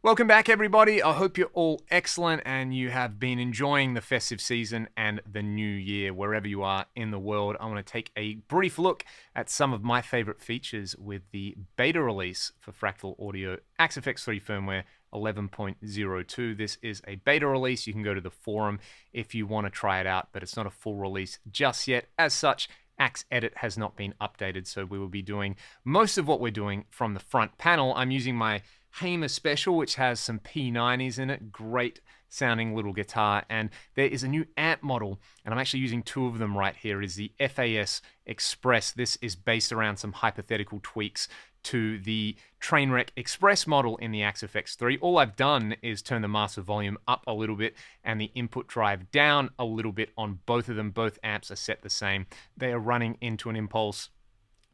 Welcome back, everybody. I hope you're all excellent and you have been enjoying the festive season and the new year wherever you are in the world. I want to take a brief look at some of my favorite features with the beta release for Fractal Audio Axe-FX 3 firmware 11.02. This is a beta release. You can go to the forum if you want to try it out, but it's not a full release just yet. As such, Axe Edit has not been updated, so we will be doing most of what we're doing from the front panel. I'm using my Hamer Special, which has some P90s in it, great sounding little guitar, and there is a new amp model, and I'm actually using two of them right here. It is the FAS Express. This is based around some hypothetical tweaks to the Trainwreck Express model in the Axe-FX 3. All I've done is turn the master volume up a little bit and the input drive down a little bit on both of them. Both amps are set the same. They are running into an impulse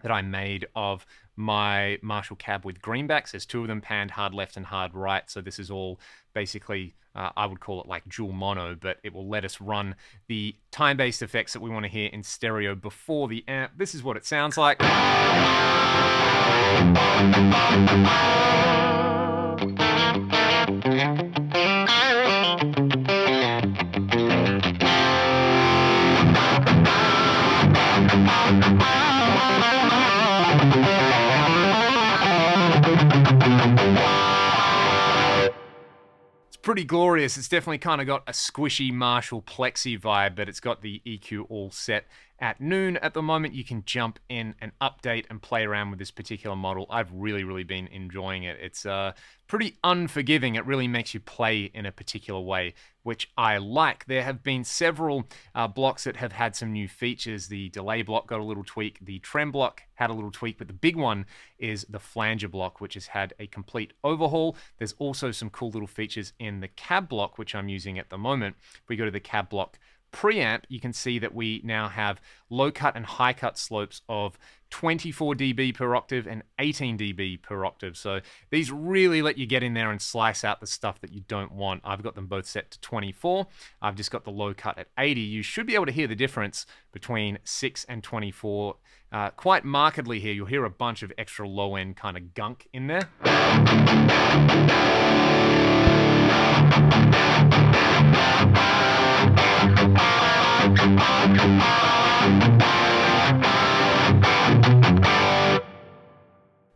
that I made of my Marshall cab with greenbacks. There's two of them panned hard left and hard right, so this is all basically, I would call it like dual mono, but it will let us run the time-based effects that we want to hear in stereo before the amp. This is what it sounds like. Pretty glorious. It's definitely kind of got a squishy Marshall Plexi vibe, but it's got the EQ all set at noon. At the moment, you can jump in and update and play around with this particular model. I've really been enjoying it. It's pretty unforgiving. It really makes you play in a particular way, which I like. There have been several blocks that have had some new features. The delay block got a little tweak. The trem block had a little tweak, but the big one is the flanger block, which has had a complete overhaul. There's also some cool little features in the cab block, which I'm using at the moment. If we go to the cab block preamp, you can see that we now have low cut and high cut slopes of 24 dB per octave and 18 dB per octave. So these really let you get in there and slice out the stuff that you don't want. I've got them both set to 24. I've just got the low cut at 80. You should be able to hear the difference between 6 and 24 quite markedly here. You'll hear a bunch of extra low end kind of gunk in there.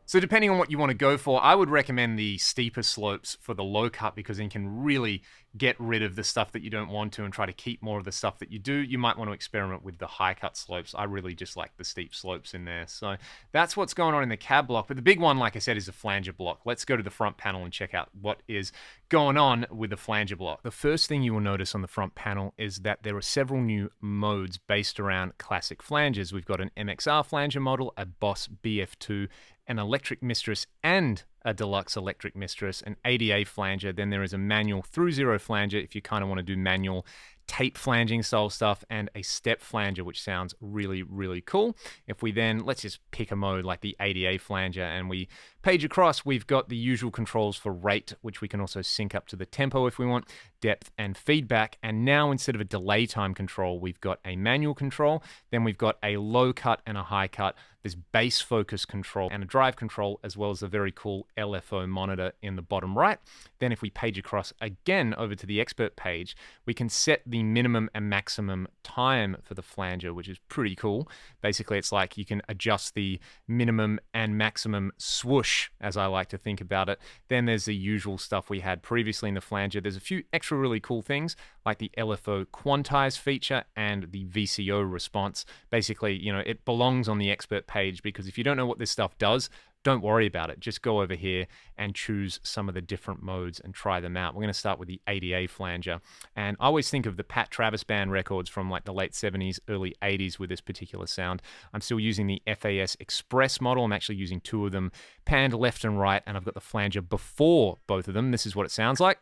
So depending on what you want to go for, I would recommend the steeper slopes for the low cut because then you can really get rid of the stuff that you don't want to and try to keep more of the stuff that you do. You might want to experiment with the high cut slopes. I really just like the steep slopes in there. So that's what's going on in the cab block. But the big one, like I said, is the flanger block. Let's go to the front panel and check out what is going on with the flanger block. The first thing you will notice on the front panel is that there are several new modes based around classic flangers. We've got an MXR flanger model, a Boss BF2, an electric Mistress, and a deluxe electric Mistress, an ADA flanger. Then there is a manual through Zero Flanger if you kind of want to do manual tape flanging style stuff, and a step flanger, which sounds really cool. If we then, let's just pick a mode like the ADA flanger and we page across, we've got the usual controls for rate, which we can also sync up to the tempo if we want, depth and feedback. And now instead of a delay time control, we've got a manual control. Then we've got a low cut and a high cut, this bass focus control and a drive control, as well as a very cool LFO monitor in the bottom right. Then if we page across again over to the expert page, we can set the minimum and maximum time for the flanger, which is pretty cool. Basically, it's like you can adjust the minimum and maximum swoosh, as I like to think about it. Then there's the usual stuff we had previously in the flanger. There's a few extra really cool things like the Lfo Quantize feature and the VCO response. Basically, you know, it belongs on the expert page because if you don't know what this stuff does, don't worry about it. Just go over here and choose some of the different modes and try them out. We're going to start with the ADA flanger. And I always think of the Pat Travis Band records from like the late 70s, early 80s with this particular sound. I'm still using the FAS Express model. I'm actually using two of them panned left and right, and I've got the flanger before both of them. This is what it sounds like.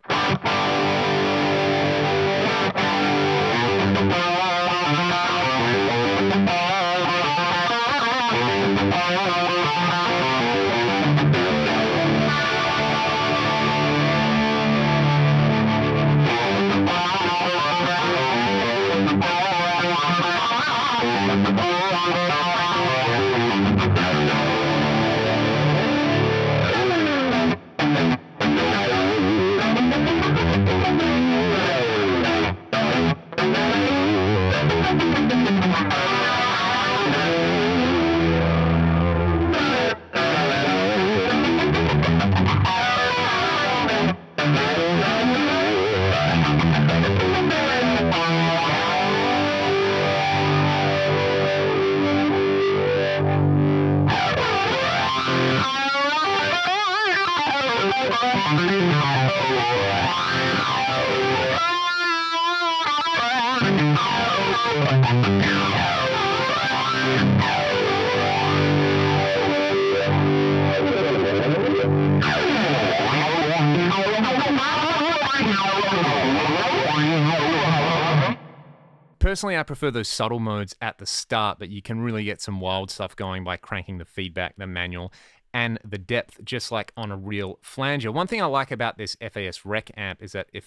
Personally, I prefer those subtle modes at the start, but you can really get some wild stuff going by cranking the feedback, the manual, and the depth, just like on a real flanger. One thing I like about this FAS Rec amp is that the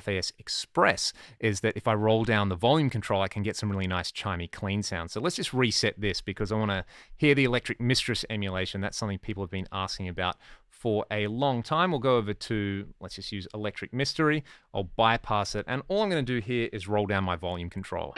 FAS Express, is that if I roll down the volume control, I can get some really nice chimey clean sounds. So let's just reset this because I want to hear the Electric Mistress emulation. That's something people have been asking about for a long time. We'll go over to, let's just use Electric Mystery. I'll bypass it, and all I'm going to do here is roll down my volume control.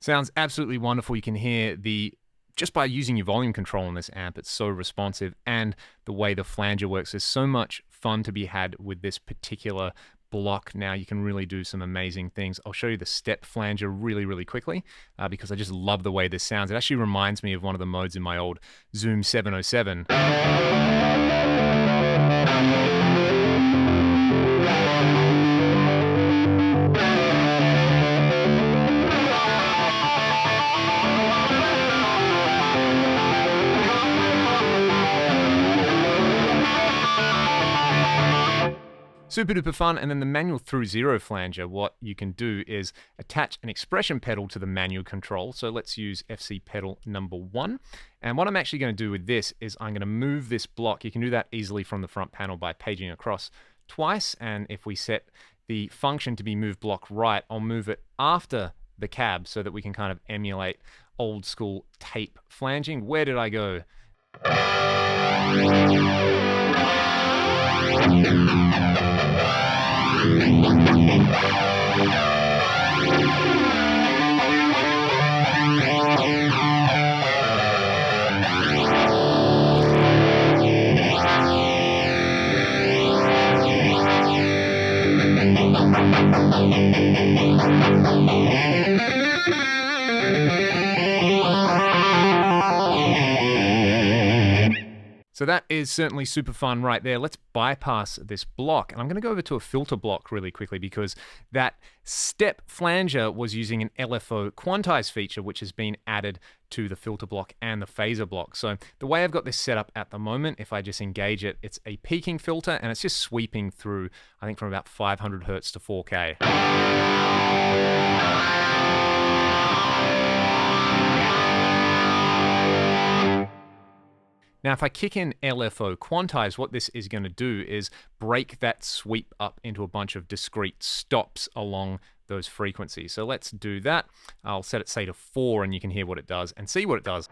Sounds absolutely wonderful. You can hear just by using your volume control on this amp, it's so responsive, and the way the flanger works. There's so much fun to be had with this particular block. Now you can really do some amazing things. I'll show you the step flanger really, really quickly because I just love the way this sounds. It actually reminds me of one of the modes in my old Zoom 707. Super duper fun. And then the manual through Zero Flanger, what you can do is attach an expression pedal to the manual control. So let's use FC pedal number 1. And what I'm actually going to do with this is I'm going to move this block. You can do that easily from the front panel by paging across twice. And if we set the function to be move block right, I'll move it after the cab so that we can kind of emulate old school tape flanging. Where did I go? So that is certainly super fun right there. Let's bypass this block. And I'm going to go over to a filter block really quickly because that step flanger was using an Lfo Quantize feature, which has been added to the filter block and the phaser block. So the way I've got this set up at the moment, if I just engage it, it's a peaking filter and it's just sweeping through, I think from about 500 Hertz to 4K. Now, if I kick in Lfo Quantize, what this is going to do is break that sweep up into a bunch of discrete stops along those frequencies. So let's do that. I'll set it, say, to 4, and you can hear what it does and see what it does.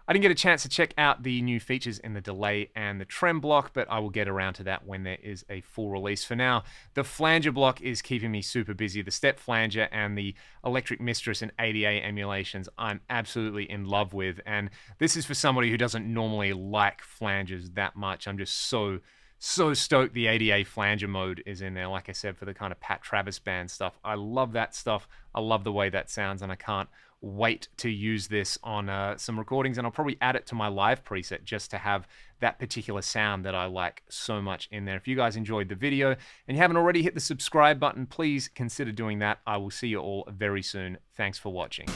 I didn't get a chance to check out the new features in the delay and the trem block, but I will get around to that when there is a full release. For now, the flanger block is keeping me super busy. The step flanger and the electric Mistress and ADA emulations I'm absolutely in love with, and this is for somebody who doesn't normally like flangers that much. I'm just so stoked the ADA flanger mode is in there, like I said, for the kind of Pat Travis band stuff. I love that stuff. I love the way that sounds, and I can't wait to use this on some recordings, and I'll probably add it to my live preset just to have that particular sound that I like so much in there. If you guys enjoyed the video and you haven't already hit the subscribe button, please consider doing that. I will see you all very soon. Thanks for watching.